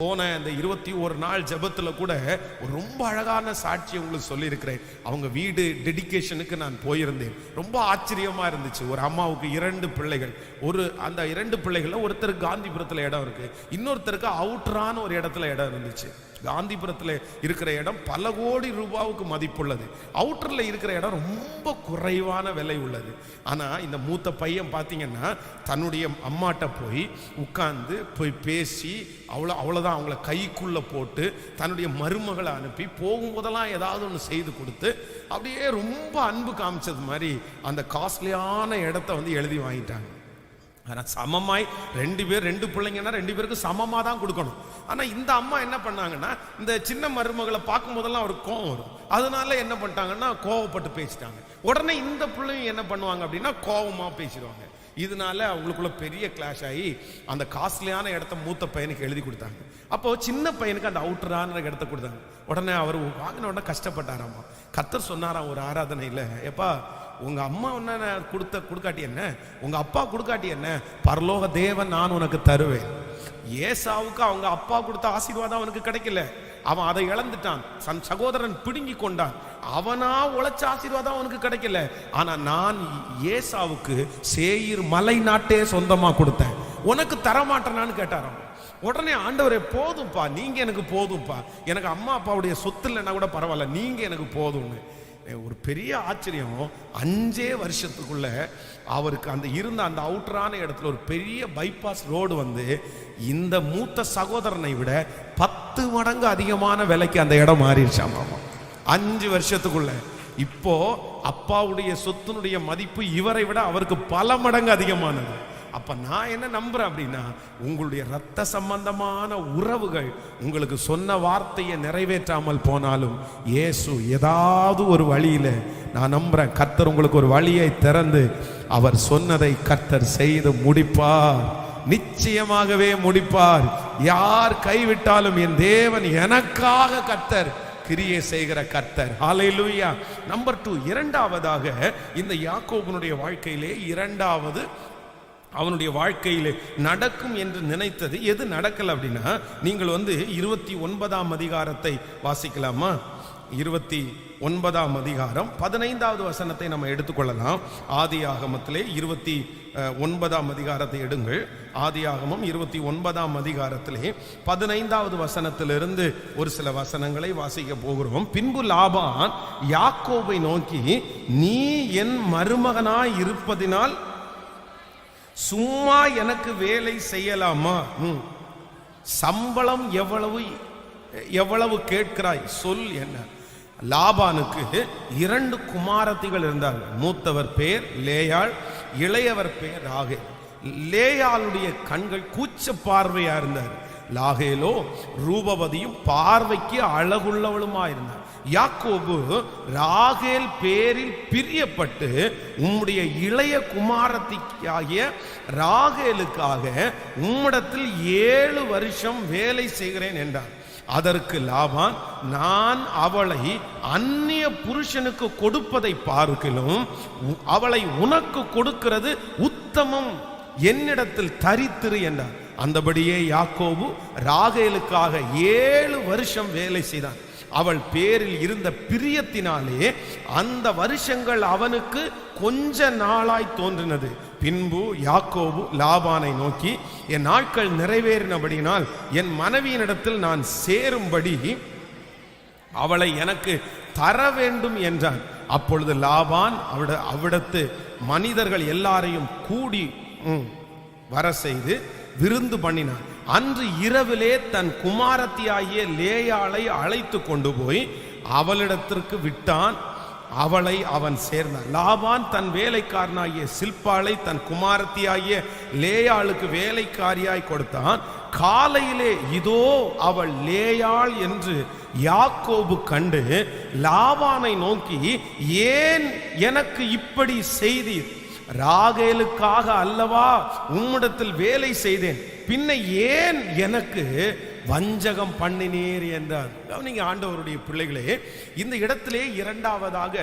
போன இந்த 21 நாள் ஜெபத்துல கூட ஒரு ரொம்ப அழகான சாட்சி உங்களுக்கு சொல்லியிருக்கிறேன். அவங்க வீடு டெடிகேஷனுக்கு நான் போயிருந்தேன். ரொம்ப ஆச்சரியமா இருந்துச்சு. ஒரு அம்மாவுக்கு 2 பிள்ளைகள். அந்த 2 பிள்ளைகள்ல ஒருத்தருக்கு காந்திபுரத்துல இடம் இருக்கு, இன்னொருத்தருக்கு அவுட்டரான ஒரு இடத்துல இடம் இருந்துச்சு. காந்திபுரத்தில் இருக்கிற இடம் பல கோடி ரூபாவுக்கு மதிப்புள்ளது. அவுட்டரில் இருக்கிற இடம் ரொம்ப குறைவான விலை உள்ளது. ஆனால் இந்த மூத்த பையன் பார்த்தீங்கன்னா தன்னுடைய அம்மாட்ட போய் உட்கார்ந்து பேசி அவ்வளோதான் அவங்கள கைக்குள்ளே போட்டு தன்னுடைய மருமகளை அனுப்பி போகும்போதெல்லாம் ஏதாவது ஒன்று செய்து கொடுத்து அப்படியே ரொம்ப அன்பு காமிச்சது மாதிரி அந்த காஸ்ட்லியான இடத்த எழுதி வாங்கிட்டாங்க. ஆனால் சமமாய் 2 பிள்ளைங்கன்னா 2 பேருக்கு சமமாக தான் கொடுக்கணும். ஆனால் இந்த அம்மா என்ன பண்ணாங்கன்னா இந்த சின்ன மருமகளை பார்க்கும் போதெல்லாம் அவருக்கு கோவம் வரும். அதனால என்ன பண்ணிட்டாங்கன்னா கோவப்பட்டு பேசிட்டாங்க. உடனே இந்த பிள்ளைங்க என்ன பண்ணுவாங்க அப்படின்னா கோவமாக பேசிடுவாங்க. இதனால அவங்களுக்குள்ள பெரிய கிளாஷ் ஆகி அந்த காஸ்ட்லியான இடத்த மூத்த பையனுக்கு எழுதி கொடுத்தாங்க. அப்போ சின்ன பையனுக்கு அந்த அவுட்டரான இடத்த கொடுத்தாங்க. உடனே அவர் வாங்கின உடனே கஷ்டப்பட்டாராமா. கர்த்தர் சொன்னாராம் ஒரு ஆராதனையில், எப்பா உங்க அம்மா ஒன்ன கொடுக்காட்டி என்ன, உங்க அப்பா கொடுக்காட்டி என்ன, பரலோக தேவன் நான் உனக்கு தருவேன். ஏசாவுக்கு அவங்க அப்பா கொடுத்த ஆசீர்வாதம் அவனுக்கு கிடைக்கல, அவன் அதை இழந்துட்டான். தன் சகோதரன் பிடுங்கி கொண்டான், அவனா உழைச்ச ஆசீர்வாதம் அவனுக்கு கிடைக்கல. ஆனா நான் ஏசாவுக்கு சேயீர் மலை நாட்டே சொந்தமா கொடுத்தேன், உனக்கு தரமாட்டேனான்னு கேட்டாராம். உடனே ஆண்டவரே போதும்பா, நீங்க எனக்கு போதும்பா, எனக்கு அம்மா அப்பாவுடைய சொத்து இல்லைன்னா கூட பரவாயில்ல, நீங்க எனக்கு போதும்னு. ஒரு பெரிய ஆச்சரியம், 5 வருஷத்துக்குள்ள அவருக்கு அந்த அவுட்டரான இடத்துல ஒரு பெரிய பைபாஸ் ரோடு இந்த மூத்த சகோதரனை விட 10 மடங்கு அதிகமான விலைக்கு அந்த இடம் மாறிடுச்சாமா 5 வருஷத்துக்குள்ள. இப்போ அப்பாவுடைய சொத்தினுடைய மதிப்பு இவரை விட அவருக்கு பல மடங்கு அதிகமானது. அப்ப நான் என்ன நம்புறேன் அப்படின்னா, உங்களுடைய இரத்த சம்பந்தமான உறவுகள் உங்களுக்கு சொன்ன வார்த்தையை நிறைவேற்றாமல் போனாலும் இயேசு ஏதாவது ஒரு வழியில, நான் நம்புறேன் கர்த்தர் உங்களுக்கு ஒரு வழியை திறந்து அவர் சொன்னதை கர்த்தர் செய்து முடிப்பார், நிச்சயமாகவே முடிப்பார். யார் கைவிட்டாலும் என் தேவன் எனக்காக கர்த்தர் கிரியை செய்கிற கர்த்தர். ஹல்லேலூயா. நம்பர் 2, இரண்டாவதாக இந்த யாக்கோபுனுடைய வாழ்க்கையிலே இரண்டாவது அவனுடைய வாழ்க்கையிலே நடக்கும் என்று நினைத்தது எது நடக்கல அப்படின்னா, நீங்கள் 29ஆம் அதிகாரத்தை வாசிக்கலாமா? 29ஆம் அதிகாரம் 15வது வசனத்தை நம்ம எடுத்துக்கொள்ளலாம். ஆதியாகமத்திலே 29ஆம் அதிகாரத்தை எடுங்கள். ஆதியாகமம் 29ஆம் அதிகாரத்திலே 15வது வசனத்திலிருந்து ஒரு சில வசனங்களை வாசிக்க போகிறோம். பின்பு லாபான் யாக்கோபை நோக்கி, நீ என் மருமகனாய் இருப்பதினால் சும்மா எனக்கு வேலை செய்யலாமா? சம்பளம் எவ்வளவு கேட்கிறாய் சொல் என்ன. லாபானுக்கு 2 குமாரத்திகள் இருந்தார்கள். மூத்தவர் பேர் லேயாள், இளையவர் பேர் ராகேல். லேயாளுடைய கண்கள் கூச்ச பார்வையா இருந்தார். லாகேலோ ரூபவதியும் பார்வைக்கு அழகுள்ளவளுமா இருந்தார். யாக்கோபு ராகேல் பேரில் பிரியப்பட்டு உம்முடைய இளைய குமாரத்தியாகிய ராகேலுக்காக உம்மிடத்தில் 7 வருஷம் வேலை செய்கிறேன் என்றார். அதற்கு லாபான், நான் அவளை அந்நிய புருஷனுக்கு கொடுப்பதை பார்க்கிலும் அவளை உனக்கு கொடுக்கிறது உத்தமம், என்னிடத்தில் தரித்திரு என்றார். அந்தபடியே யாக்கோபு ராகேலுக்காக 7 வருஷம் வேலை செய்தான். அவள் பேரில் இருந்த பிரியத்தினாலே அந்த வருஷங்கள் அவனுக்கு கொஞ்ச நாளாய் தோன்றினது. பின்பு யாக்கோபு லாபானை நோக்கி, என் நாட்கள் நிறைவேறினபடினால் என் மனைவியினிடத்தில் நான் சேரும்படி அவளை எனக்கு தர வேண்டும் என்றான். அப்பொழுது லாபான் அவிடத்து மனிதர்கள் எல்லாரையும் கூடி வர செய்து விருந்து பண்ணினான். அன்று இரவிலே தன் குமாரத்தியாகிய லேயாளை அழைத்து கொண்டு போய் அவளிடத்திற்கு விட்டான். அவளை அவன் சேர்ந்தான். லாபான் தன் வேலைக்காரனாகிய சில்பாளை தன் குமாரத்தியாகிய லேயாளுக்கு வேலைக்காரியாய் கொடுத்தான். காலையிலே இதோ அவள் லேயாள் என்று யாக்கோபு கண்டு லாபானை நோக்கி, ஏன் எனக்கு இப்படி செய்தீர்? ராகேலுக்காக அல்லவா உம்மிடத்தில் வேலை செய்தேன், பின்ன ஏன் எனக்கு வஞ்சகம் பண்ணினீர் என்றார். நீங்க ஆண்டவருடைய பிள்ளைகளே, இந்த இடத்திலே இரண்டாவதாக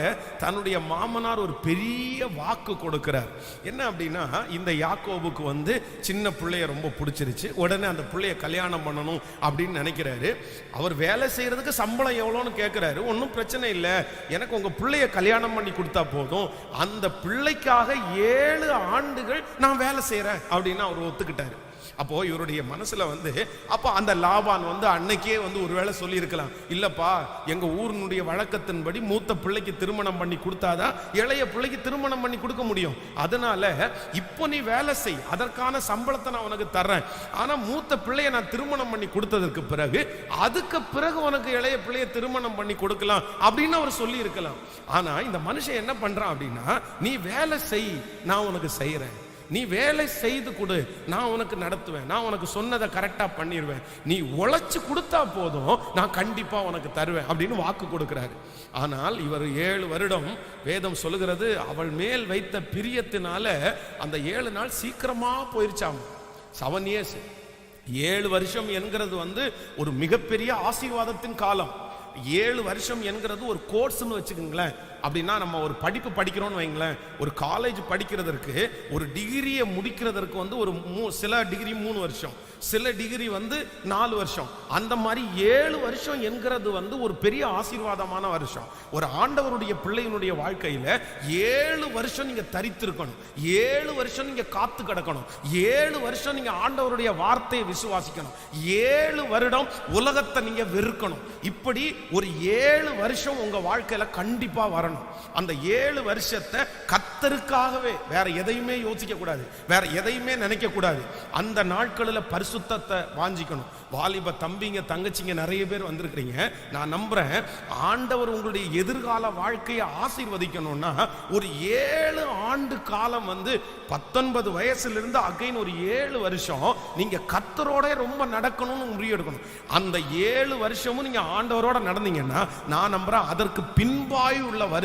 தன்னுடைய மாமனார் ஒரு பெரிய வாக்கு கொடுக்கிறார். என்ன அப்படின்னா, இந்த யாக்கோபுக்கு வந்து சின்ன பிள்ளைய ரொம்ப பிடிச்சிருச்சு. உடனே அந்த பிள்ளைய கல்யாணம் பண்ணணும் அப்படின்னு நினைக்கிறாரு. அவர் வேலை செய்யறதுக்கு சம்பளம் எவ்வளோன்னு கேட்கிறாரு. ஒன்றும் பிரச்சனை இல்லை, எனக்கு உங்க பிள்ளைய கல்யாணம் பண்ணி கொடுத்தா போதும், அந்த பிள்ளைக்காக 7 ஆண்டுகள் நான் வேலை செய்யறேன் அப்படின்னு அவர் ஒத்துக்கிட்டாரு. அப்போ இவருடைய மனசுல வந்து, அப்போ அந்த லாபான் வந்து அன்னைக்கே வந்து ஒருவேளை சொல்லி இருக்கலாம், இல்லப்பா எங்க ஊரினுடைய வழக்கத்தின்படி மூத்த பிள்ளைக்கு திருமணம் பண்ணி கொடுத்தாதான் இளைய பிள்ளைக்கு திருமணம் பண்ணி கொடுக்க முடியும். அதனால இப்போ நீ வேலை செய், அதற்கான சம்பளத்தை நான் உனக்கு தர்றேன், ஆனா மூத்த பிள்ளைய நான் திருமணம் பண்ணி கொடுத்ததற்கு பிறகு அதுக்கு பிறகு உனக்கு இளைய பிள்ளைய திருமணம் பண்ணி கொடுக்கலாம் அப்படின்னு அவர் சொல்லி இருக்கலாம். ஆனா இந்த மனுஷன் என்ன பண்றான் அப்படின்னா, நீ வேலை செய், நான் உனக்கு செய்யறேன், நீ வேலை செய்து கொடு, நான் உனக்கு நடத்துவேன், நான் உனக்கு சொன்னதை கரெக்டா பண்ணிடுவேன், நீ உழைச்சு கொடுத்தா போதும், நான் கண்டிப்பா உனக்கு தருவேன் அப்படின்னு வாக்கு கொடுக்கிறாரு. ஆனால் இவர் 7 வருடம், வேதம் சொல்லுகிறது, அவள் மேல் வைத்த பிரியத்தினால அந்த 7 நாள் சீக்கிரமா போயிருச்சாம். 7 years, 7 வருஷம் என்கிறது வந்து ஒரு மிகப்பெரிய ஆசீர்வாதத்தின் காலம். 7 வருஷம் என்கிறது ஒரு கோர்ஸ்னு வச்சுக்கோங்களேன். அப்படின்னா நம்ம ஒரு படிப்பு படிக்கிறோம்னு வைங்களேன், ஒரு காலேஜ் படிக்கிறதற்கு ஒரு டிகிரியை முடிக்கிறதற்கு வந்து ஒரு சில டிகிரி 3 வருஷம், சில டிகிரி வந்து 4 வருஷம், அந்த மாதிரி 7 வருஷம் என்கிறது வந்து ஒரு பெரிய ஆசீர்வாதமான வருஷம். ஒரு ஆண்டவருடைய பிள்ளையினுடைய வாழ்க்கையில 7 வருஷம் நீங்க தரித்திருக்கணும், 7 வருஷம் நீங்க காத்து கிடக்கணும், 7 வருஷம் நீங்க ஆண்டவருடைய வார்த்தையை விசுவாசிக்கணும், 7 வருடம் உலகத்தை நீங்க வெறுக்கணும். இப்படி ஒரு 7 வருஷம் உங்க வாழ்க்கையில கண்டிப்பா வரணும். அந்த 7 வருஷத்தை கர்த்தருக்காகவே, வேற எதையுமே யோசிக்க கூடாது, வேற எதையுமே நினைக்க கூடாது. அந்த நாட்களில் பரிசுத்தத்தை வாஞ்சிக்கணும். வாலிப தம்பிங்க தங்கச்சிங்க நிறைய பேர் வந்திருக்கிறீங்க. நான் நம்புறேன், ஆண்டவர் உங்களுடைய எதிர்கால வாழ்க்கையை ஆசீர்வதிக்கணும்னா ஒரு 7 ஆண்டு காலம் வந்து 19 வயசுல அகைன் ஒரு 7 வருஷம் நீங்க கர்த்தரோட ரொம்ப நடக்கணும்னு முடிவெடுக்கணும். அந்த 7 வருஷமும் நீங்க ஆண்டவரோட நடந்தீங்கன்னா நான் நம்புறேன், அதற்கு பின்பாய் உள்ள வருஷம்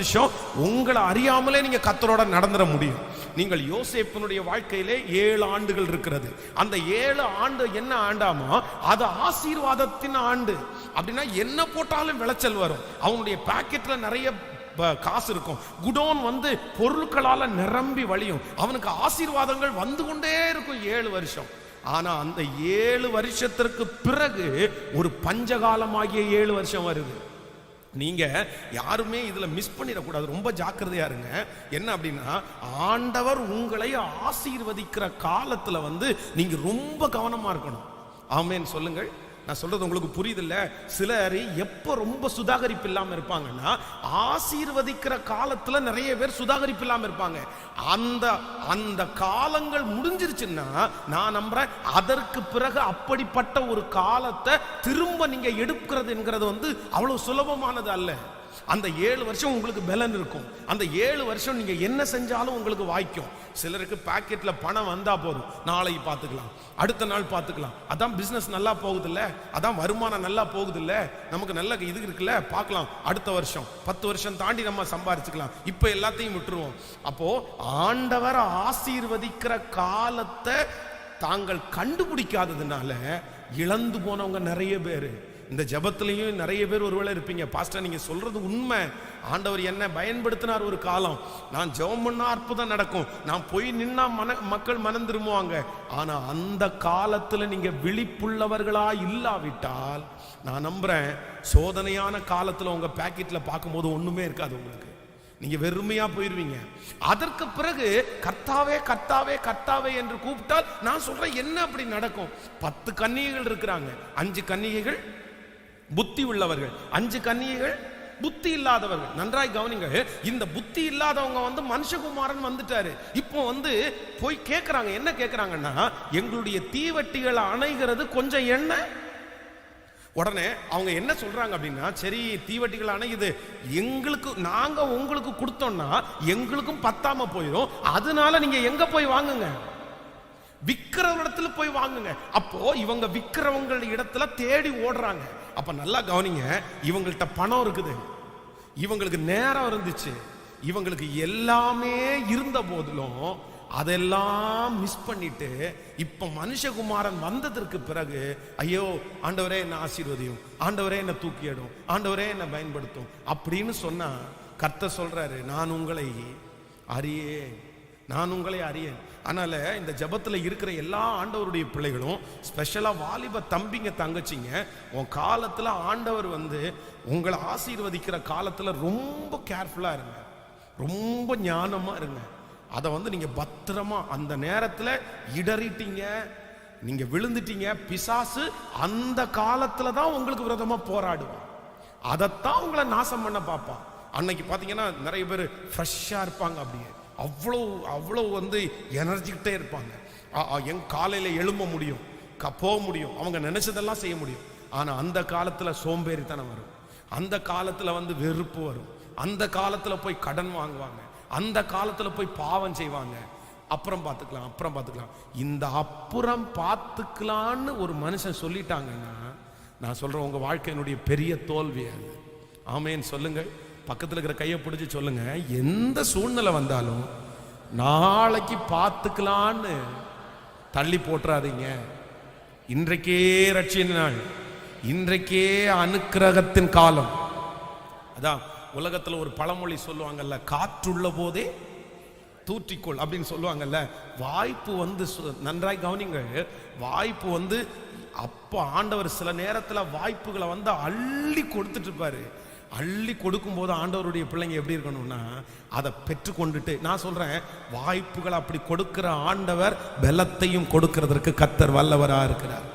உங்களை அறியாமலே நீங்க கர்த்தரோட நடந்துட முடியும். நீங்கள் யோசேப்பினுடைய வாழ்க்கையிலே 7 ஆண்டுகள் இருக்கிறது. அந்த 7 ஆண்டு என்ன ஆண்டாமா, அது ஆசீர்வாதத்தின் ஆண்டு. அப்படின்னா என்ன போட்டாலும் விளைச்சல் வரும். அவனுடைய பாக்கெட்ல நிறைய காசு இருக்கும், குடோன் வந்து பொருட்களால நிரம்பி வழியும், அவனுக்கு ஆசீர்வாதங்கள் வந்து கொண்டே இருக்கும் 7 வருஷம். ஆனா அந்த 7 வருஷத்திற்கு பிறகு ஒரு பஞ்சகாலமாகிய 7 வருஷம் வருது. நீங்க யாருமே இதுல மிஸ் பண்ணிடக்கூடாது, ரொம்ப ஜாக்கிரதையா இருங்க. என்ன அப்படின்னா, ஆண்டவர் உங்களை ஆசீர்வதிக்கிற காலத்துல வந்து நீங்க ரொம்ப கவனமா இருக்கணும். ஆமென் சொல்லுங்கள். நான் சொல்றது உங்களுக்கு புரியுது இல்ல? சிலர் எப்ப ரொம்ப சுதாகரிப்பு இல்லாம இருப்பாங்கன்னா, ஆசீர்வதிக்கிற காலத்துல நிறைய பேர் சுதாகரிப்பு இல்லாம இருப்பாங்க. அந்த அந்த காலங்கள் முடிஞ்சிருச்சுன்னா நான் நம்புறேன், அதற்கு பிறகு அப்படிப்பட்ட ஒரு காலத்தை திரும்ப நீங்க எடுக்கிறது என்கிறது வந்து அவ்வளவு சுலபமானது அல்ல. அந்த 7 வருஷம் உங்களுக்கு பலன் இருக்கும். அந்த 7 வருஷம் நீங்க என்ன செஞ்சாலும் உங்களுக்கு வாய்க்கும். சிலருக்கு பாக்கெட்ல பணம் வந்தா போதும், நாளைக்கு பார்த்துக்கலாம், அடுத்த நாள் பார்த்துக்கலாம், அதான் பிசினஸ் நல்லா போகுது இல்ல, அதான் வருமானம் நல்லா போகுது இல்ல, நமக்கு நல்ல இது இருக்குல்ல, பார்க்கலாம், அடுத்த வருஷம் 10 வருஷம் தாண்டி நம்ம சம்பாரிச்சுக்கலாம், இப்ப எல்லாத்தையும் விட்டுருவோம். அப்போ ஆண்டவர் ஆசீர்வதிக்கிற காலத்தை தாங்கள் கண்டுபிடிக்காததுனால இழந்து போனவங்க நிறைய பேர். இந்த ஜபத்திலையும் நிறைய பேர் ஒருவேளை இருப்பீங்க, பாஸ்டர் நீங்க சொல்றது உண்மை, ஆண்டவர் என்ன பயன்படுத்தினார் ஒரு காலம், நான் ஜெபம் பண்ணா அற்புதம் நடக்கும், நான் போய் நின்னா மக்கள் மனம் திரும்புவாங்க. ஆனா அந்த காலத்துல நீங்க விழிப்புள்ளவர்களா இல்லாவிட்டால் நான் நம்புறேன், சோதனையான காலத்துல உங்க பாக்கெட்ல பார்க்கும்போது ஒண்ணுமே இருக்காது, உங்களுக்கு நீங்க வெறுமையா போயிருவீங்க. அதற்கு பிறகு கர்த்தாவே கர்த்தாவே கர்த்தாவே என்று கூப்பிட்டால் நான் சொல்றேன் என்ன அப்படி நடக்கும். 10 கன்னிகைகள் இருக்கிறாங்க, 5 கன்னிகைகள் புத்தி உள்ளவர்கள், 5 கன்னிகைகள் புத்தி இல்லாதவர்கள். நன்றாய் கவனிங்கள், இந்த புத்தி இல்லாதவங்க வந்து மனுஷகுமாரன் வந்துட்டாரு. இப்போ வந்து போய் கேட்கிறாங்க, என்ன கேட்கிறாங்கன்னா, எங்களுடைய தீவட்டிகளை அணைகிறது கொஞ்சம் எண்ணெய். உடனே அவங்க என்ன சொல்றாங்க அப்படின்னா, சரி தீவட்டிகள் அணையுது, எங்களுக்கு நாங்க உங்களுக்கு கொடுத்தோம்னா எங்களுக்கும் பத்தாம போயிடும், அதனால நீங்க எங்க போய் வாங்குங்க, விக்கிற இடத்துல போய் வாங்குங்க. அப்போ இவங்க விக்கிறவங்க இடத்துல தேடி ஓடுறாங்க. அப்ப நல்லா கவனிங்க, இவங்கள்ட்ட பணம் இருக்குது, இவங்களுக்கு நேரம் இருந்துச்சு, இவங்களுக்கு எல்லாமே இருந்த போதிலும் அதெல்லாம் மிஸ் பண்ணிட்டு இப்ப மனுஷகுமாரன் வந்ததற்கு பிறகு ஐயோ ஆண்டவரே என்ன ஆசீர்வதியும், ஆண்டவரே என்ன தூக்கிடும், ஆண்டவரே என்ன பயன்படுத்தும் அப்படின்னு சொன்னா கர்த்தர் சொல்றாரு, நான் உங்களை அறியேன், நான் உங்களை அறியேன். அதனால இந்த ஜபத்துல இருக்கிற எல்லா ஆண்டவருடைய பிள்ளைகளும், ஸ்பெஷலா வாலிப தம்பிங்க தங்கச்சிங்க, உன் காலத்துல ஆண்டவர் உங்களை ஆசீர்வதிக்கிற காலத்துல ரொம்ப கேர்ஃபுல்லா இருங்க, ரொம்ப ஞானமா இருங்க. அதை நீங்க பத்திரமா, அந்த நேரத்துல இடறிட்டீங்க, நீங்க விழுந்துட்டீங்க, பிசாசு அந்த காலத்துல தான் உங்களுக்கு விரோதமா போராடுவான், அதைத்தான் உங்களை நாசம் பண்ண பார்ப்பான். அன்னைக்கு பாத்தீங்கன்னா நிறைய பேர் ஃப்ரெஷ்ஷா இருப்பாங்க, அப்படியே அவ்வளோ அவ்வளோ எனர்ஜிக்கிட்டே இருப்பாங்க. என் காலையில் எழும்ப முடியும், போக முடியும், அவங்க நினைச்சதெல்லாம் செய்ய முடியும். ஆனால் அந்த காலத்தில் சோம்பேறித்தனம் வரும், அந்த காலத்தில் வெறுப்பு வரும், அந்த காலத்தில் போய் கடன் வாங்குவாங்க, அந்த காலத்தில் போய் பாவம் செய்வாங்க. அப்புறம் பார்த்துக்கலாம், அப்புறம் பார்த்துக்கலாம். இந்த அப்புறம் பார்த்துக்கலான்னு ஒரு மனுஷன் சொல்லிட்டாங்கன்னா, நான் சொல்கிறேன், உங்கள் வாழ்க்கையினுடைய பெரிய தோல்வி அது. ஆமேன்னு சொல்லுங்க. பக்கத்தில் இருக்கிற கையை பிடிச்சி சொல்லுங்க, எந்த சூழ்நிலை வந்தாலும் நாளைக்கு பார்த்துக்கலான்னு தள்ளி போட்டுறாதீங்க. இன்றைக்கே ரட்சியின் நாள், இன்றைக்கே அனுக்கிரகத்தின் காலம். அதான் உலகத்துல ஒரு பழமொழி சொல்லுவாங்கல்ல, காற்றுள்ள போதே தூற்றிக்கொள் அப்படின்னு சொல்லுவாங்கல்ல. வாய்ப்பு நன்றாய் கவனிங்க, வாய்ப்பு அப்போ ஆண்டவர் சில நேரத்தில் வாய்ப்புகளை அள்ளி கொடுத்துட்டு இருப்பாரு. அள்ளி கொடுக்கும் போது ஆண்டவருடைய பிள்ளைங்க எப்படி இருக்கணும்னா, அதை பெற்று கொண்டுட்டு, நான் சொல்றேன், வாய்ப்புகளை அப்படி கொடுக்கிற ஆண்டவர் பலத்தையும் கொடுக்கிறதற்கு கர்த்தர் வல்லவரா இருக்கிறார்.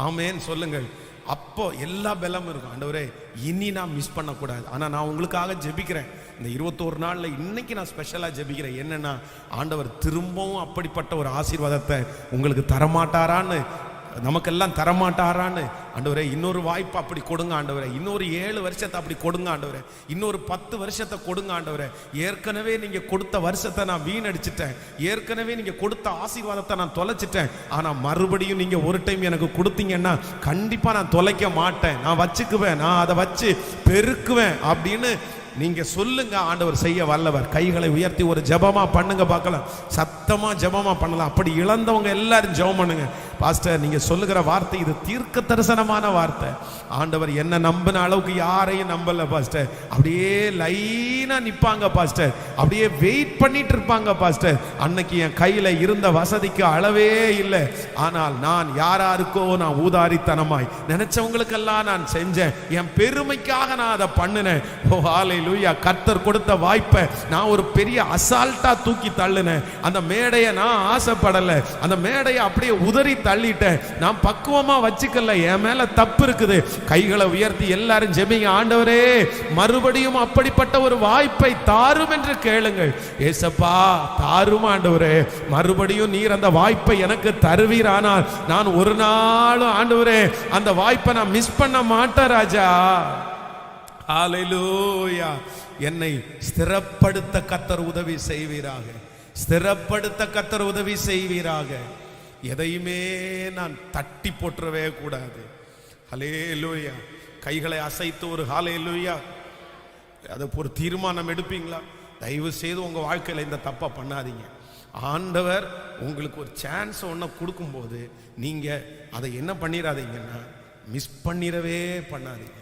ஆமேன்னு சொல்லுங்கள். அப்போ எல்லா பலமும் இருக்கும். ஆண்டவரே இனி நான் மிஸ் பண்ணக்கூடாது. ஆனால் நான் உங்களுக்காக ஜெபிக்கிறேன். இந்த 21 நாளில் இன்னைக்கு நான் ஸ்பெஷலாக ஜெபிக்கிறேன். என்னன்னா, ஆண்டவர் திரும்பவும் அப்படிப்பட்ட ஒரு ஆசீர்வாதத்தை உங்களுக்கு தரமாட்டாரான்னு, நமக்கெல்லாம் தரமாட்டாரான்னு. ஆண்டவரே இன்னொரு வாய்ப்பு அப்படி கொடுங்க ஆண்டவரே, இன்னொரு 7 வருஷத்தை அப்படி கொடுங்க ஆண்டவரே, இன்னொரு 10 வருஷத்தை கொடுங்க ஆண்டவரே. ஏற்கனவே நீங்க கொடுத்த வருஷத்தை நான் வீணடிச்சிட்டேன், ஏற்கனவே நீங்க கொடுத்த ஆசீர்வாதத்தை நான் தொலைச்சிட்டேன். ஆனா மறுபடியும் நீங்க ஒரு டைம் எனக்கு கொடுத்தீங்கன்னா கண்டிப்பா நான் தொலைக்க மாட்டேன், நான் வச்சுக்குவேன், நான் அதை வச்சு பெருக்குவேன் அப்படின்னு நீங்க சொல்லுங்க. ஆண்டவர் செய்ய வல்லவர். கைகளை உயர்த்தி ஒரு ஜெபமா பண்ணுங்க பார்க்கலாம், சத்தமா ஜெபமா பண்ணலாம். அப்படி இழந்தவங்க எல்லாரும் ஜெபம் பண்ணுங்க. பாஸ்டர் நீங்க சொல்லுகிற வார்த்தை இது தீர்க்க தரிசனமான வார்த்தை. ஆண்டவர் என்ன நம்பின அளவுக்கு யாரையும் நம்பல பாஸ்டர். அப்படியே லைனா நிப்பாங்க பாஸ்டர், அப்படியே வெயிட் பண்ணிட்டு இருப்பாங்க பாஸ்டர். அன்னைக்கு என் கையில இருந்த வசதிக்கு அளவே இல்லை, ஆனால் நான் யாராருக்கோ நான் ஊதாரித்தனமாய் நினைச்சவங்களுக்கெல்லாம் நான் செஞ்சேன், என் பெருமைக்காக நான் அதை பண்ணினேன். ஓ ஹல்லேலூயா. கர்த்தர் கொடுத்த வாய்ப்பை நான் ஒரு பெரிய அசால்ட்டா தூக்கி தள்ளினேன். அந்த மேடையை நான் ஆசைப்படல, அந்த மேடையை அப்படியே உதறி தள்ளிட்டேன். நான் பக்குவமா வச்சுக்கல, என் மேல தப்பு இருக்குது. கைகளை உயர்த்தி எல்லாரும் ஜெபிங்க. ஆண்டவரே மறுபடியும் அப்படிப்பட்ட ஒரு வாய்ப்பை தாரும் என்று கேளுங்கள். ஏசப்பா தாரும் ஆண்டவரே, மறுபடியும் நீர் அந்த வாய்ப்பை எனக்கு தருவீரானால் நான் ஒரு நாளும் ஆண்டவரே அந்த வாய்ப்பை நான் மிஸ் பண்ண மாட்டேன் ராஜா. ஹல்லேலூயா. என்னை ஸ்திரப்படுத்த கர்த்தர் உதவி செய்வீராக, ஸ்திரப்படுத்த கர்த்தர் உதவி செய்வீராக. எதையுமே நான் தட்டி போட்டுறவே கூடாது. ஹல்லேலூயா. கைகளை அசைத்து ஒரு ஹல்லேலூயா, அதை ஒரு தீர்மானம் எடுப்பீங்களா? தயவு செய்து உங்க வாழ்க்கையில இந்த தப்பா பண்ணாதீங்க. ஆண்டவர் உங்களுக்கு ஒரு சான்ஸ் ஒன்று கொடுக்கும்போது நீங்க அதை என்ன பண்ணிடாதீங்கன்னா மிஸ் பண்ணிடவே பண்ணாதீங்க.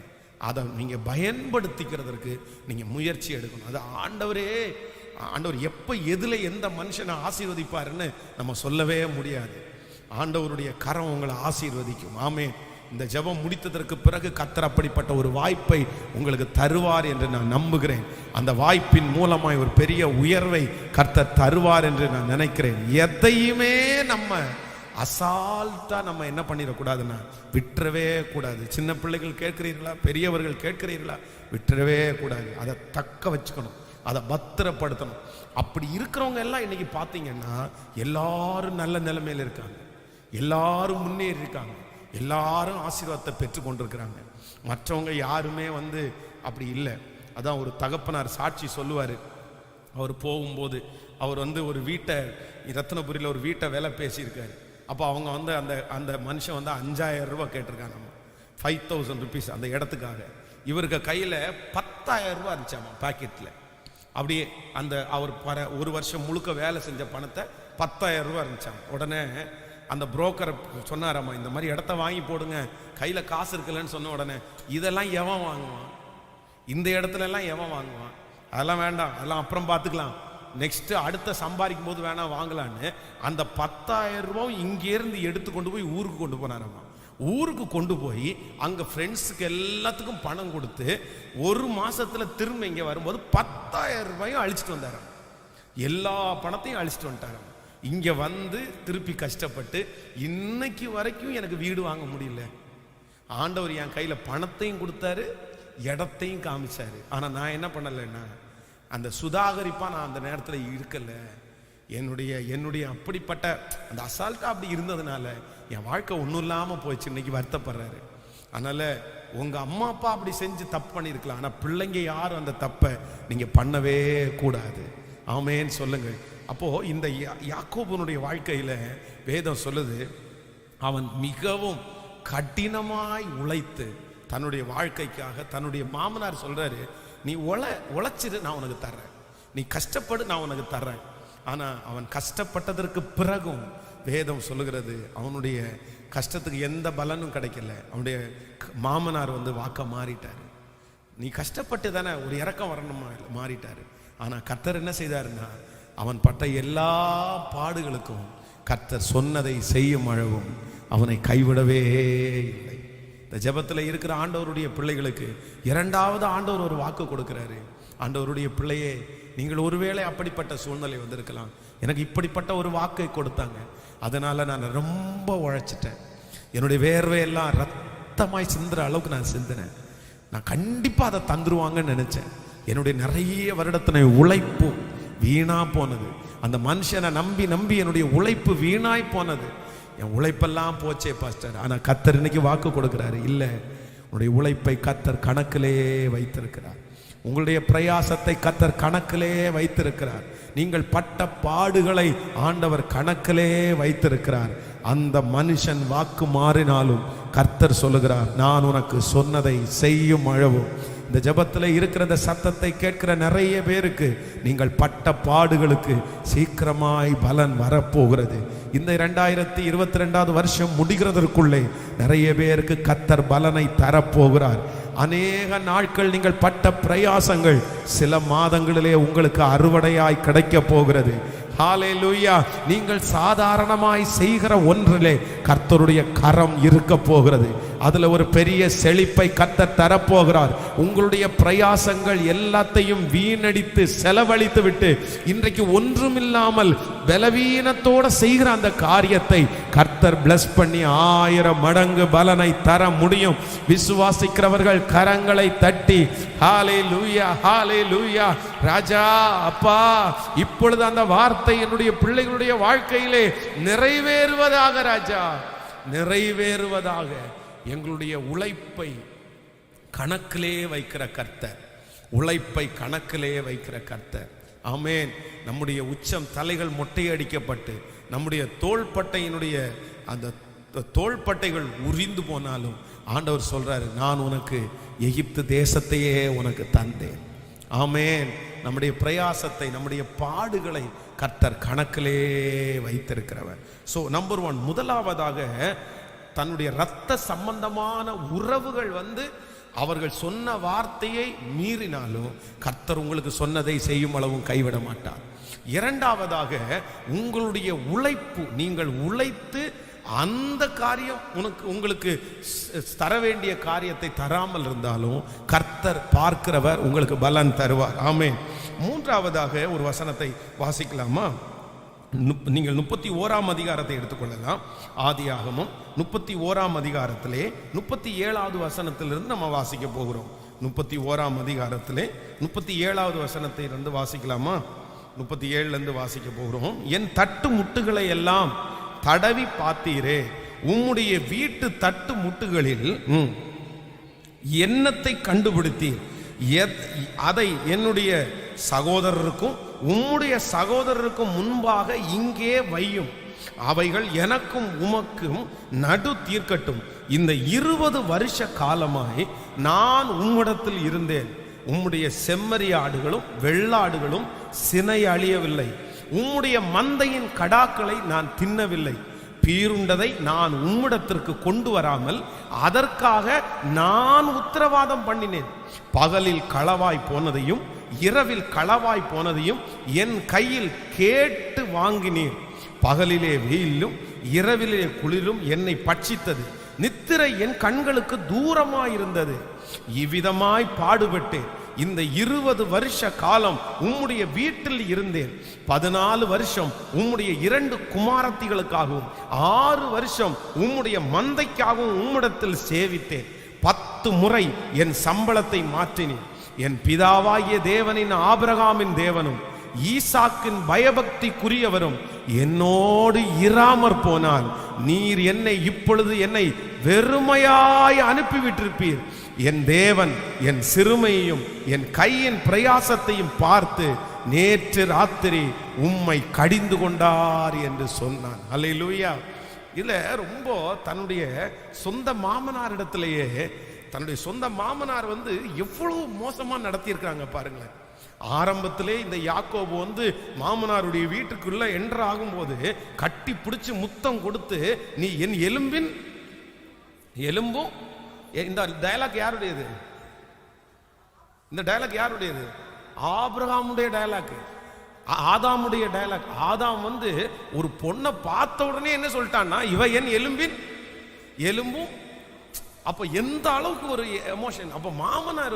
அதை நீங்க பயன்படுத்திக்கிறதுக்கு நீங்க முயற்சி எடுக்கணும். அது ஆண்டவர் எப்ப எதுல எந்த மனுஷனை ஆசீர்வதிப்பாருன்னு நம்ம சொல்லவே முடியாது. ஆண்டவருடைய கரம் உங்களை ஆசீர்வதிக்கும். ஆமென். இந்த ஜெபம் முடித்ததற்கு பிறகு கர்த்தர் அப்படிப்பட்ட ஒரு வாய்ப்பை உங்களுக்கு தருவார் என்று நான் நம்புகிறேன். அந்த வாய்ப்பின் மூலமாய் ஒரு பெரிய உயர்வை கர்த்தர் தருவார் என்று நான் நினைக்கிறேன். எதையுமே நம்ம அசால்ட்டா நம்ம என்ன பண்ணிடக்கூடாதுன்னா விட்டுறவே கூடாது. சின்ன பிள்ளைகள் கேட்கிறீர்களா, பெரியவர்கள் கேட்கிறீர்களா, விட்டுறவே கூடாது. அதை தக்க வச்சுக்கணும், அதை பத்திரப்படுத்தணும். அப்படி இருக்கிறவங்க எல்லாம் இன்னைக்கு பார்த்தீங்கன்னா எல்லாரும் நல்ல நிலைமையில இருக்காங்க, எல்லாரும் முன்னேறி இருக்காங்க, எல்லாரும் ஆசீர்வாதத்தை பெற்று கொண்டிருக்கிறாங்க. மற்றவங்க யாருமே அப்படி இல்லை. அதான் ஒரு தகப்பனார் சாட்சி சொல்லுவார். அவர் போகும்போது அவர் ஒரு வீட்டை, ரத்னபுரியில் ஒரு வீட்டை வேலை பேசியிருக்காரு. அப்போ அவங்க அந்த மனுஷன் 5000 ரூபாய் கேட்டிருக்காங்க, 5000 ருபீஸ் அந்த இடத்துக்காக. இவருக்கு கையில் 10000 ரூபாய் இருந்துச்சாமா பாக்கெட்டில். அப்படியே அவர் ஒரு வருஷம் முழுக்க வேலை செஞ்ச பணத்தை 10,000 ரூபா இருந்துச்சான். உடனே அந்த புரோக்கரை சொன்னாராம்மா, இந்த மாதிரி இடத்த வாங்கி போடுங்க, கையில் காசு இருக்குல்லன்னு சொன்ன உடனே, இதெல்லாம் எவன் வாங்குவான், இந்த இடத்துல எல்லாம் எவன் வாங்குவான், அதெல்லாம் வேண்டாம், அதெல்லாம் அப்புறம் பார்த்துக்கலாம், நெக்ஸ்ட் அடுத்த சம்பாதிக்கும் போது வேணா வாங்கலான்னு அந்த 10,000 ரூபாய் இங்கேருந்து எடுத்து கொண்டு போய் ஊருக்கு கொண்டு போனாராம்மா. ஊருக்கு கொண்டு போய் அங்கே ஃப்ரெண்ட்ஸுக்கு எல்லாத்துக்கும் பணம் கொடுத்து ஒரு மாசத்துல திரும்ப இங்கே வரும்போது 10,000 ரூபாயும் அழிச்சிட்டு வந்தாராம். எல்லா பணத்தையும் அழிச்சிட்டு வந்துட்டாராம். இங்கே வந்து திருப்பி கஷ்டப்பட்டு இன்னைக்கு வரைக்கும் எனக்கு வீடு வாங்க முடியல. ஆண்டவர் என் கையில் பணத்தையும் கொடுத்தாரு, இடத்தையும் காமிச்சாரு. ஆனால் நான் என்ன பண்ணலைன்னா, அந்த சுதாகரிப்பா நான் அந்த நேரத்தில் இருக்கல. என்னுடைய அப்படிப்பட்ட அந்த அசால்ட்டா அப்படி இருந்ததுனால என் வாழ்க்கை ஒன்றும் இல்லாமல் போயிடுச்சு. இன்னைக்கு வருத்தப்படுறாரு. அதனால உங்க அம்மா அப்பா அப்படி செஞ்சு தப்பு பண்ணியிருக்கலாம், ஆனால் பிள்ளைங்க யாரும் அந்த தப்பை நீங்க பண்ணவே கூடாது. ஆமேன்னு சொல்லுங்க. அப்போ இந்த யாக்கோபுனுடைய வாழ்க்கையில வேதம் சொல்லுது, அவன் மிகவும் கடினமாய் உழைத்து தன்னுடைய வாழ்க்கைக்காக, தன்னுடைய மாமனார் சொல்றாரு, நீ உழைச்சிரு, நான் உனக்கு தர்றேன், நீ கஷ்டப்படு, நான் உனக்கு தர்றேன். ஆனா அவன் கஷ்டப்பட்டதற்கு பிறகும் வேதம் சொல்லுகிறது, அவனுடைய கஷ்டத்துக்கு எந்த பலனும் கிடைக்கல. அவனுடைய மாமனார் வாக்க மாறிட்டாரு. நீ கஷ்டப்பட்டு தானே ஒரு இறக்கம் வரணுமா, மாறிட்டாரு. ஆனா கர்த்தர் என்ன செய்தாருன்னா, அவன் பட்ட எல்லா பாடுகளுக்கும் கர்த்தர் சொன்னதை செய்யும் அளவும் அவனை கைவிடவே இல்லை. இந்த ஜெபத்தில் இருக்கிற ஆண்டவருடைய பிள்ளைகளுக்கு இரண்டாவது ஆண்டவர் ஒரு வாக்கு கொடுக்கிறாரு. ஆண்டவருடைய பிள்ளையே, நீங்கள் ஒருவேளை அப்படிப்பட்ட சூழ்நிலை வந்திருக்கலாம். எனக்கு இப்படிப்பட்ட ஒரு வாக்கை கொடுத்தாங்க, அதனால நான் ரொம்ப உழைச்சிட்டேன், என்னுடைய வேர்வையெல்லாம் ரத்தமாய் சிந்துற அளவுக்கு நான் சிந்தினேன், நான் கண்டிப்பா அதை தந்துருவாங்கன்னு நினைச்சேன். என்னுடைய நிறைய வருடத்தின உழைப்பு வீணா போனது. அந்த மனுஷனை நம்பி நம்பி என்னுடைய உழைப்பு வீணாய் போனது. என் உழைப்பெல்லாம் போச்சே பாஸ்டர். ஆனா கர்த்தர் இன்னைக்கு வாக்கு கொடுக்கிறாரு, இல்ல, உன்னுடைய உழைப்பை கர்த்தர் கணக்கிலே வைத்திருக்கிறார். உங்களுடைய பிரயாசத்தை கர்த்தர் கணக்கிலே வைத்திருக்கிறார். நீங்கள் பட்ட பாடுகளை ஆண்டவர் கணக்கிலே வைத்திருக்கிறார். அந்த மனுஷன் வாக்கு மாறினாலும் கர்த்தர் சொல்லுகிறார், நான் உனக்கு சொன்னதை செய்யும் அளவும். இந்த ஜெபத்தில் இருக்கிற இந்த சத்தத்தை கேட்கிற நிறைய பேருக்கு நீங்கள் பட்ட பாடுகளுக்கு சீக்கிரமாய் பலன் வரப்போகிறது. இந்த 2022 வருஷம் முடிகிறதற்குள்ளே நிறைய பேருக்கு கர்த்தர் பலனை தரப்போகிறார். அநேக நாட்கள் நீங்கள் பட்ட பிரயாசங்கள் சில மாதங்களிலே உங்களுக்கு அறுவடையாய் கிடைக்க போகிறது. ஹல்லேலூயா. நீங்கள் சாதாரணமாய் செய்கிற ஒன்றிலே கர்த்தருடைய கரம் இருக்க போகிறது. அதுல ஒரு பெரிய செழிப்பை கர்த்தர் தரப்போகிறார். உங்களுடைய பிரயாசங்கள் எல்லாத்தையும் வீணடித்து செலவழித்து விட்டு இன்றைக்கு ஒன்றுமில்லாமல் பலவீனத்தோட செய்கிற அந்த காரியத்தை கர்த்தர் பிளஸ் பண்ணி 1000 மடங்கு பலனை தர முடியும். விசுவாசிக்கிறவர்கள் கரங்களை தட்டி ஹல்லேலூயா, ஹல்லேலூயா. ராஜா, அப்பா, இப்பொழுது அந்த வார்த்தை என்னுடைய பிள்ளைகளுடைய வாழ்க்கையிலே நிறைவேறுவதாக, ராஜா, நிறைவேறுவதாக. எங்களுடைய உழைப்பை கணக்கிலே வைக்கிற கர்த்தர், உழைப்பை கணக்கிலே வைக்கிற கர்த்தர். ஆமென். நம்முடைய உச்சம் தலைகள் மொட்டையடிக்கப்பட்டு நம்முடைய தோள்பட்டையினுடைய அந்த தோள்பட்டைகள் உரிந்து போனாலும் ஆண்டவர் சொல்றாரு, நான் உனக்கு எகிப்து தேசத்தையே உனக்கு தந்தேன். ஆமென். நம்முடைய பிரயாசத்தை, நம்முடைய பாடுகளை கர்த்தர் கணக்கிலே வைத்திருக்கிறவர். ஸோ நம்பர் 1, முதலாவதாக தன்னுடைய இரத்த சம்பந்தமான உறவுகள் அவர்கள் சொன்ன வார்த்தையை மீறினாலும் கர்த்தர் உங்களுக்கு சொன்னதை செய்யும் அளவும் கைவிட மாட்டார். இரண்டாவதாக, உங்களுடைய உழைப்பு, நீங்கள் உழைத்து அந்த காரியம் உங்களுக்கு தர வேண்டிய காரியத்தை தராமல் இருந்தாலும் கர்த்தர் பார்க்கிறவர், உங்களுக்கு பலன் தருவார். ஆமென். மூன்றாவதாக ஒரு வசனத்தை வாசிக்கலாமா? நீங்கள் 31ஆம் அதிகாரத்தை எடுத்துக்கொள்ளலாம். ஆதியாகமம் 31ஆம் அதிகாரத்திலே 37வது வசனத்திலிருந்து நம்ம வாசிக்க போகிறோம். 31ஆம் அதிகாரத்திலே 37வது வசனத்தை இருந்து வாசிக்கலாமா? 37லேருந்து வாசிக்க போகிறோம். என் தட்டு முட்டுகளை எல்லாம் தடவி பார்த்தீரே, உம்முடைய வீட்டு தட்டு முட்டுகளில் எண்ணத்தை கண்டுபிடித்தீர், அதை என்னுடைய சகோதரருக்கும் உம்முடைய சகோதரருக்கும் முன்பாக இங்கே வையும், அவைகள் எனக்கும் உமக்கும் நடு தீர்க்கட்டும். இந்த 20 வருஷ காலமாய் நான் உம்மிடத்தில் இருந்தேன், உம்முடைய செம்மறி ஆடுகளும் வெள்ளாடுகளும் சினை அழியவில்லை, உம்முடைய மந்தையின் கடாக்களை நான் தின்னவில்லை. பீருண்டதை நான் உம்மிடத்திற்கு கொண்டு வராமல் அதற்காக நான் உத்தரவாதம் பண்ணினேன். பகலில் களவாய் போனதையும் இரவில் களவாய் போனதையும் என் கையில் கேட்டு வாங்கினீர். பகலிலே வெயிலும் இரவிலே குளிரும் என்னை பட்சித்தது. நித்திரை என் கண்களுக்கு தூரமாயிருந்தது. இவ்விதமாய் பாடுபட்டேன். இந்த 20 வருஷ காலம் உம்முடைய வீட்டில் இருந்தேன். 14 வருஷம் உம்முடைய 2 குமாரத்திகளுக்காகவும் 6 வருஷம் உம்முடைய மந்தைக்காகவும் உம்மிடத்தில் சேவித்தேன். 10 முறை என் சம்பளத்தை மாற்றினேன். என் பிதாவாகிய தேவனின் ஆபிரகாமின் தேவனும் ஈசாக்கின் பயபக்திக்குரியவரும் என்னோடு இராமற் போனால் நீர் என்னை இப்பொழுது என்னை வெறுமையாய் அனுப்பிவிட்டிருப்பீர். என் தேவன் என் சிறுமையையும் என் கையின் பிரயாசத்தையும் பார்த்து நேற்று ராத்திரி உம்மை கடிந்து கொண்டார் என்று சொன்னான். அல்லேலூயா. இதுல ரொம்ப தன்னுடைய சொந்த மாமனாரிடத்திலேயே தன்னுடைய சொந்த மாமனார் எவ்வளவு மோசமா நடத்தி இருக்காங்க பாருங்களேன். ஆரம்பத்திலே இந்த யாக்கோபு மாமனாருடைய வீட்டுக்குள்ள என்ட்ரு ஆகும்போது கட்டி பிடிச்சு முத்தம் கொடுத்து, நீ என் எலும்பின் எலும்பும். இந்த டயலாக் யாருடையது? இந்த டயலாக் யாருடையது? ஆபிரகாமுடைய டயலாக், ஆதாமுடைய டயலாக். ஆதாம் ஒரு பொண்ணை பார்த்த உடனே என்ன சொல்லிட்டான்னா, இவ என் எலும்பின் எலும்பும். அப்ப எந்த அளவுக்கு ஒரு எமோஷன். அப்ப மாமனார்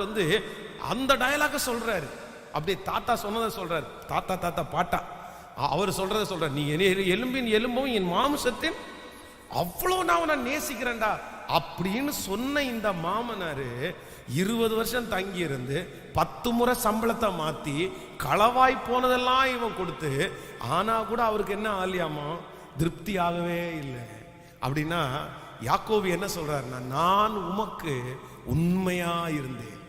அந்த டயலாக சொல்றாரு. அப்படியே தாத்தா சொன்னதை சொல்றாரு. தாத்தா தாத்தா பாட்டா அவர் சொல்றதை சொல்றாரு. நீ எலும்பின் எலும்பும் என் மாம்சத்தின், அவ்வளவு நான் உன்னை நேசிக்கிறேன்டா அப்படின்னு சொன்ன இந்த மாமனாரு 20 வருஷம் தங்கி இருந்து 10 முறை சம்பளத்தை மாத்தி களவாய் போனதெல்லாம் இவன் கொடுத்து, ஆனா கூட அவருக்கு என்ன ஆலியாமா, திருப்தி ஆகவே இல்லை. அப்படின்னா யாக்கோபு என்ன சொல்றாருன்னா, நான் உமக்கு உண்மையா இருந்தேன்,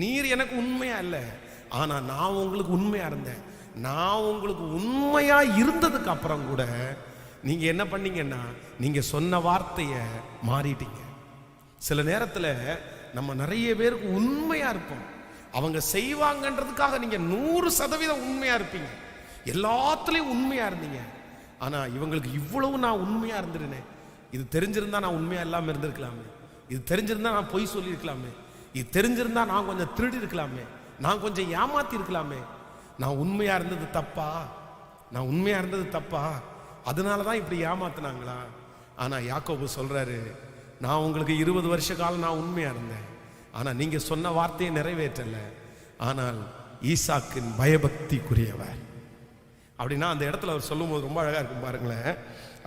நீர் எனக்கு உண்மையா இல்லை, ஆனா நான் உங்களுக்கு உண்மையா இருந்தேன். நான் உங்களுக்கு உண்மையா இருந்ததுக்கு அப்புறம் கூட நீங்க என்ன பண்ணீங்கன்னா, நீங்க சொன்ன வார்த்தையை மாறிட்டீங்க. சில நேரத்துல நம்ம நிறைய பேருக்கு உண்மையா இருப்போம். அவங்க செய்வாங்கன்றதுக்காக நீங்க 100% உண்மையா இருப்பீங்க, எல்லாத்துலயும் உண்மையா இருந்தீங்க. ஆனா இவங்களுக்கு இவ்வளவு நான் உண்மையா இருந்திருந்தேன், இது தெரிஞ்சிருந்தா நான் உண்மையா இல்லாம இருந்திருக்கலாமே, இது தெரிஞ்சிருந்தா நான் பொய் சொல்லி இருக்கலாமே, இது தெரிஞ்சிருந்தா நான் கொஞ்சம் திருடி இருக்கலாமே, நான் கொஞ்சம் ஏமாத்தி இருக்கலாமே. நான் உண்மையா இருந்தது தப்பா? நான் உண்மையா இருந்தது தப்பா? அதனாலதான் இப்படி ஏமாத்தினாங்களா? ஆனா யாக்கோபு சொல்றாரு, நான் உங்களுக்கு 20 வருஷ காலம் நான் உண்மையா இருந்தேன், ஆனா நீங்க சொன்ன வார்த்தையை நிறைவேற்றல. ஆனால் ஈசாக்கின் பயபக்திக்குரியவர். அப்படின்னா அந்த இடத்துல அவர் சொல்லும்போது ரொம்ப அழகா இருக்கும் பாருங்களேன்.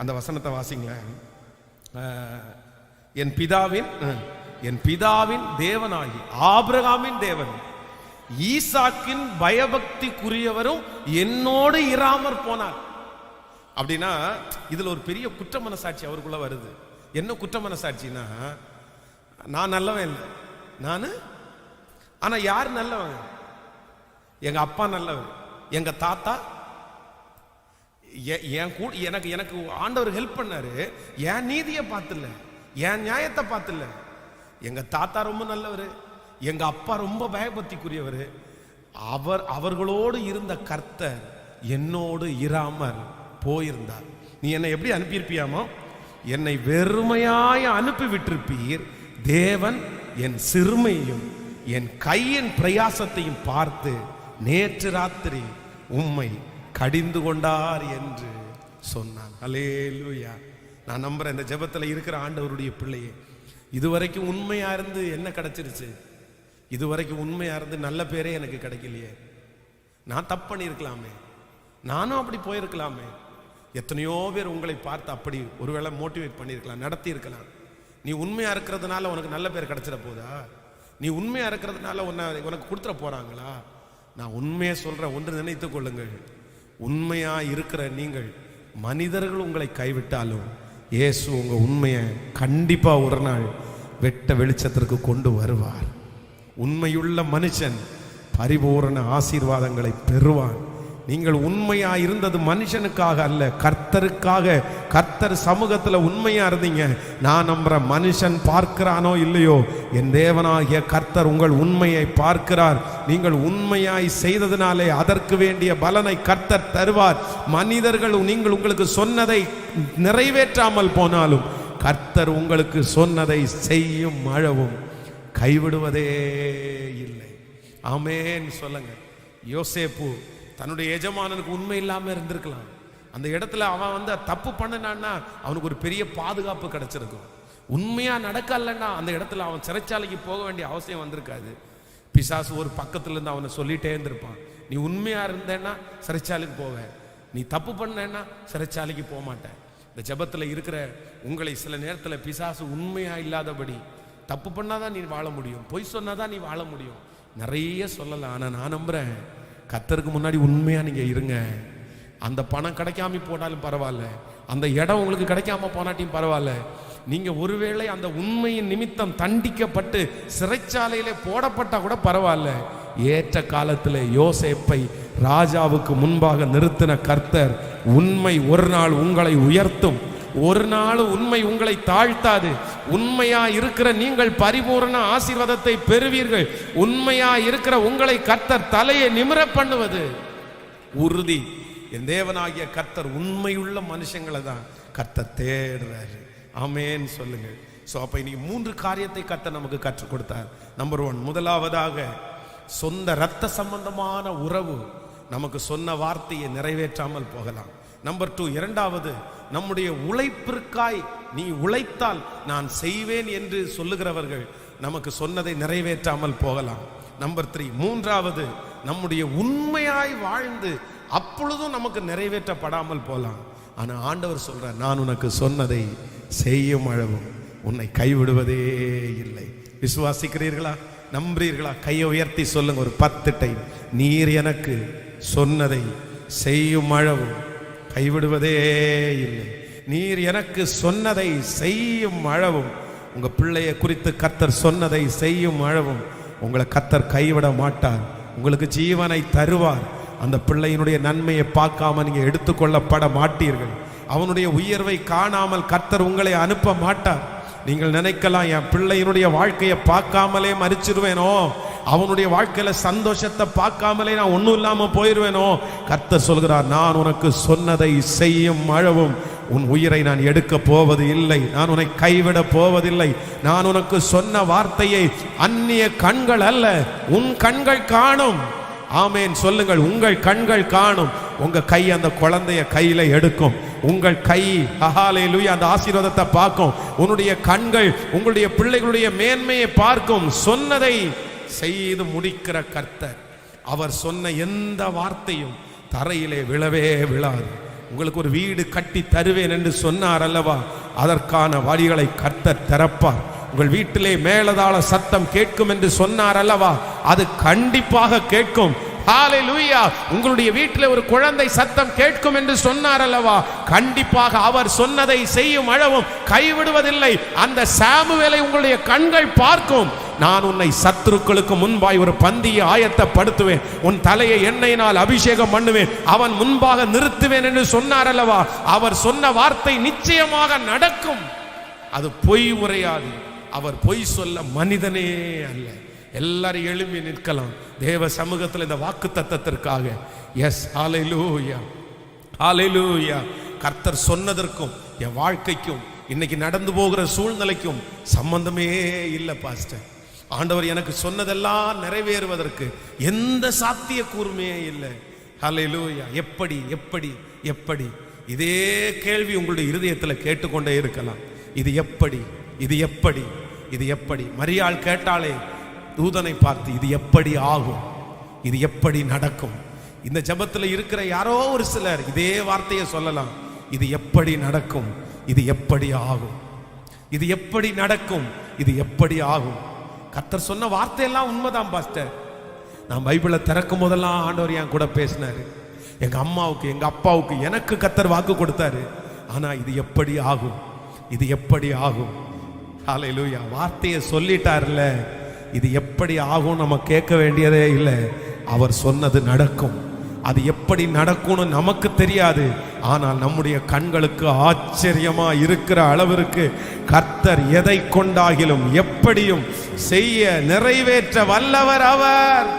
அந்த வசனத்தை வாசிங்களேன். என் பிதாவின் தேவனாகி ஆபிரகாமின் தேவன் ஈசாக்கின் பயபக்திக்குரியவரும் என்னோடு இராமற் போனார். அப்படின்னா இதுல ஒரு பெரிய குற்ற மனசாட்சி அவருக்குள்ள வருது. என்ன குற்ற மனசாட்சினா, நான் நல்லவன் இல்லை நானு, ஆனா யார் நல்லவன்? எங்க அப்பா நல்லவன், எங்க தாத்தா என் கூட எனக்கு ஆண்டவர் ஹெல்ப் பண்ணாரு. என் நீதியை பார்த்துல, என் நியாயத்தை பார்த்துல. எங்க தாத்தா ரொம்ப நல்லவர், எங்க அப்பா ரொம்ப பயபக்திக்குரியவர். அவர்களோடு இருந்த கர்த்தர் என்னோடு இராமற் போயிருந்தார். நீ என்னை எப்படி அனுப்பியிருப்பியாமோ, என்னை வெறுமையாய் அனுப்பி விட்டிருப்பீர். தேவன் என் சிறுமையையும் என் கையின் பிரயாசத்தையும் பார்த்து நேற்று ராத்திரி உம்மை கடிந்து கொண்டார் என்று சொன்னான். அல்லேலூயா. நான் நம்புறேன் இந்த ஜெபத்தில் இருக்கிற ஆண்டவருடைய பிள்ளையே, இதுவரைக்கும் உண்மையா இருந்து என்ன கிடைச்சிருச்சு? இதுவரைக்கும் உண்மையா இருந்து நல்ல பேரே எனக்கு கிடைக்கலையே. நான் தப்பு பண்ணியிருக்கலாமே, நானும் அப்படி போயிருக்கலாமே. எத்தனையோ பேர் உங்களை பார்த்து அப்படி ஒருவேளை மோட்டிவேட் பண்ணியிருக்கலாம், நடத்தி இருக்கலாம். நீ உண்மையா இருக்கிறதுனால உனக்கு நல்ல பேர் கிடைச்சிட போதா? நீ உண்மையா இருக்கிறதுனால உனக்கு கொடுத்துட போறாங்களா? நான் உண்மையை சொல்றேன், ஒன்று நினைத்துக் கொள்ளுங்கள். உண்மையா இருக்கிற நீங்கள், மனிதர்கள் உங்களை கைவிட்டாலும் இயேசு உங்க உண்மையை கண்டிப்பா ஒரு நாள் வெட்ட வெளிச்சத்திற்கு கொண்டு வருவார். உண்மையுள்ள மனுஷன் பரிபூரண ஆசீர்வாதங்களை பெறுவான். நீங்கள் உண்மையா இருந்தது மனுஷனுக்காக அல்ல, கர்த்தருக்காக. கர்த்தர் சமூகத்துல உண்மையா இருந்தீங்க. நான் நம்புறேன், மனுஷன் பார்க்கிறானோ இல்லையோ, என் தேவனாகிய கர்த்தர் உங்கள் உண்மையை பார்க்கிறார். நீங்கள் உண்மையாய் செய்ததினாலே அதற்கு வேண்டிய பலனை கர்த்தர் தருவார். மனிதர்கள் நீங்கள் உங்களுக்கு சொன்னதை நிறைவேற்றாமல் போனாலும் கர்த்தர் உங்களுக்கு சொன்னதை செய்யும் அளவும் கைவிடுவதே இல்லை. ஆமென் சொல்லுங்க. யோசேப்பு தன்னுடைய எஜமானனுக்கு உண்மை இல்லாம இருந்திருக்கலாம். அந்த இடத்துல அவன் தப்பு பண்ணனான்னா அவனுக்கு ஒரு பெரிய பாதுகாப்பு கிடைச்சிருக்கும். உண்மையா நடக்கலன்னா அந்த இடத்துல அவன் சிறைச்சாலைக்கு போக வேண்டிய அவசியம் வந்திருக்காது. பிசாசு ஒரு பக்கத்துல இருந்து அவனை சொல்லிட்டே இருந்திருப்பான், நீ உண்மையா இருந்தேன்னா சிறைச்சாலைக்கு போவேன், நீ தப்பு பண்ணேன்னா சிறைச்சாலைக்கு போக மாட்டேன். இந்த ஜெபத்துல இருக்கிற உங்களை சில நேரத்தில் பிசாசு உண்மையா இல்லாதபடி, தப்பு பண்ணாதான் நீ வாழ முடியும், பொய் சொன்னாதான் நீ வாழ முடியும், நிறைய சொல்லலாம். ஆனா நான் நம்புறேன், கர்த்தருக்கு முன்னாடி உண்மையா நீங்க இருங்க. அந்த பணம் கிடைக்காம போனாலும் பரவாயில்ல, அந்த இடம் உங்களுக்கு கிடைக்காம போனாட்டியும் பரவாயில்ல, நீங்க ஒருவேளை அந்த உண்மையின் நிமித்தம் தண்டிக்கப்பட்டு சிறைச்சாலையில போடப்பட்டா கூட பரவாயில்ல. ஏற்ற காலத்தில் யோசேப்பை ராஜாவுக்கு முன்பாக நிறுத்தின கர்த்தர், உண்மை ஒரு நாள் உங்களை உயர்த்தும், ஒரு நாள் உண்மை உங்களை தாழ்த்தாது. உண்மையா இருக்கிற நீங்கள் பரிபூரண ஆசீர்வாதத்தை பெறுவீர்கள். உண்மையா இருக்கிற உங்களை கர்த்தர் தலையை நிமிர பண்ணுவது உறுதி. என் தேவனாகிய கர்த்தர் உண்மையுள்ள மனுஷங்களை தான் கர்த்தர் தேடுறாரு. ஆமென் சொல்லுங்கள். சோ அப்ப இன்னைக்கு 3 காரியத்தை கர்த்தர் நமக்கு கற்றுக் கொடுத்தார். நம்பர் 1, முதலாவதாக சொந்த இரத்த சம்பந்தமான உறவு நமக்கு சொன்ன வார்த்தையை நிறைவேற்றாமல் போகலாம். நம்பர் 2, இரண்டாவது, நம்முடைய உழைப்பிற்காய் நீ உழைத்தால் நான் செய்வேன் என்று சொல்லுகிறவர்கள் நமக்கு சொன்னதை நிறைவேற்றாமல் போகலாம். நம்பர் 3, மூன்றாவது, நம்முடைய உண்மையாய் வாழ்ந்து அப்பொழுதும் நமக்கு நிறைவேற்றப்படாமல் போகலாம். ஆனா ஆண்டவர் சொல்றார், நான் உனக்கு சொன்னதை செய்யும் அளவும் உன்னை கைவிடுவதே இல்லை. விசுவாசிக்கிறீர்களா? நம்புறீர்களா? கையை உயர்த்தி சொல்லுங்க ஒரு 10 டைம். நீர் எனக்கு சொன்னதை செய்யும் அளவும் கைவிடுவதே இல்லை. நீர் எனக்கு சொன்னதை செய்யும் அளவும், உங்க பிள்ளையை குறித்து கர்த்தர் சொன்னதை செய்யும் அளவும் உங்களை கர்த்தர் கைவிட மாட்டார். உங்களுக்கு ஜீவனை தருவார். அந்த பிள்ளையினுடைய நன்மையை பார்க்காம நீங்க எடுத்துக்கொள்ளப்பட மாட்டீர்கள். அவனுடைய உயர்வை காணாமல் கர்த்தர் உங்களை அனுப்ப மாட்டார். நீங்கள் நினைக்கலாம், என் பிள்ளையினுடைய வாழ்க்கையை பார்க்காமலே மரிச்சிருவேனோ, அவனுடைய வாழ்க்கையில சந்தோஷத்தை பார்க்காமலே நான் ஒன்றும் இல்லாம போயிடுவேனோ. கர்த்தர் சொல்கிறார், நான் உனக்கு சொன்னதை செய்யும் அளவும் உன் உயிரை நான் எடுக்க போவது இல்லை, நான் உன்னை கைவிட போவதில்லை. நான் உனக்கு சொன்ன வார்த்தையை அந்நிய கண்கள் அல்ல, உன் கண்கள் காணும். ஆமேன் சொல்லுங்கள். உங்கள் கண்கள் காணும். உங்க கை அந்த குழந்தைய கையில எடுக்கும். உங்கள் கை ஹல்லேலூயா அந்த ஆசீர்வாதத்தை பார்க்கும். உன்னுடைய கண்கள் உங்களுடைய பிள்ளைகளுடைய மேன்மையை பார்க்கும். சொன்னதை செய்து முடிக்கிற கர்த்தர், அவர் சொன்ன எந்த வார்த்தையும் தரையிலே விழவே விழாது. உங்களுக்கு ஒரு வீடு கட்டி தருவேன் என்று சொன்னார் அல்லவா, அதற்கான வழிகளை கர்த்தர் திறப்பார். உங்கள் வீட்டிலே மேலதாள சத்தம் கேட்கும் என்று சொன்னார் அல்லவா, அது கண்டிப்பாக கேட்கும். ஹல்லேலூயா. உங்களுடைய வீட்டில் ஒரு குழந்தை சத்தம் கேட்கும் என்று சொன்னார் அல்லவா, கண்டிப்பாக அவர் சொன்னதை செய்யும் அளவும் கைவிடுவதில்லை. அந்த சாமுவேலை உங்களுடைய கண்கள் பார்க்கும். நான் உன்னை சத்துருக்களுக்கு முன்பாய் ஒரு பந்தியை ஆயத்தப்படுத்துவேன், உன் தலையை எண்ணெயினால் அபிஷேகம் பண்ணுவேன், அவன் முன்பாக நிறுத்துவேன் என்று சொன்னார் அல்லவா. அவர் சொன்ன வார்த்தை நிச்சயமாக நடக்கும். அது பொய் உரையாது. அவர் பொய் சொல்ல மனிதனே அல்ல. எல்லாரும் எழும்பி நிற்கலாம் தேவ சமூகத்தில் இந்த வாக்கு தத்தத்திற்காக. எஸ், ஹல்லேலூயா, ஹல்லேலூயா. கர்த்தர் சொன்னதற்கும் என் வாழ்க்கைக்கும் இன்னைக்கு நடந்து போகிற சூழ்நிலைக்கும் சம்பந்தமே இல்லை பாஸ்டர். ஆண்டவர் எனக்கு சொன்னதெல்லாம் நிறைவேறுவதற்கு எந்த சாத்திய கூர்மே இல்லை. ஹல்லேலூயா. எப்படி எப்படி எப்படி? இதே கேள்வி உங்களுடைய இருதயத்தில் கேட்டுக்கொண்டே இருக்கலாம். இது எப்படி, இது எப்படி, இது எப்படி? மரியாள் கேட்டாலே தூதனை பார்த்து, இது எப்படி ஆகும், இது எப்படி நடக்கும்? இந்த ஜெபத்தில் இருக்கிற யாரோ ஒரு சிலர் இதே வார்த்தையை சொல்லலாம். இது எப்படி நடக்கும், இது எப்படி ஆகும், இது எப்படி நடக்கும், இது எப்படி ஆகும்? கர்த்தர் சொன்ன வார்த்தையெல்லாம் உண்மைதான் பாஸ்டர். நான் பைபிளை திறக்கும் போதெல்லாம் ஆண்டவர் என் கூட பேசினாரு. எங்க அம்மாவுக்கு எங்க அப்பாவுக்கு எனக்கு கர்த்தர் வாக்கு கொடுத்தாரு. ஆனா இது எப்படி ஆகும், இது எப்படி ஆகும்? ஹல்லேலூயா. வார்த்தையை சொல்லிட்டார்ல, இது எப்படி ஆகும் நம்ம கேட்க வேண்டியதே இல்லை. அவர் சொன்னது நடக்கும். அது எப்படி நடக்கும்னு நமக்கு தெரியாது. ஆனால் நம்முடைய கண்களுக்கு ஆச்சரியமா இருக்கிற அளவிற்கு கர்த்தர் எதை கொண்டாகிலும் எப்படியும் செய்ய நிறைவேற்ற வல்லவர் அவர்.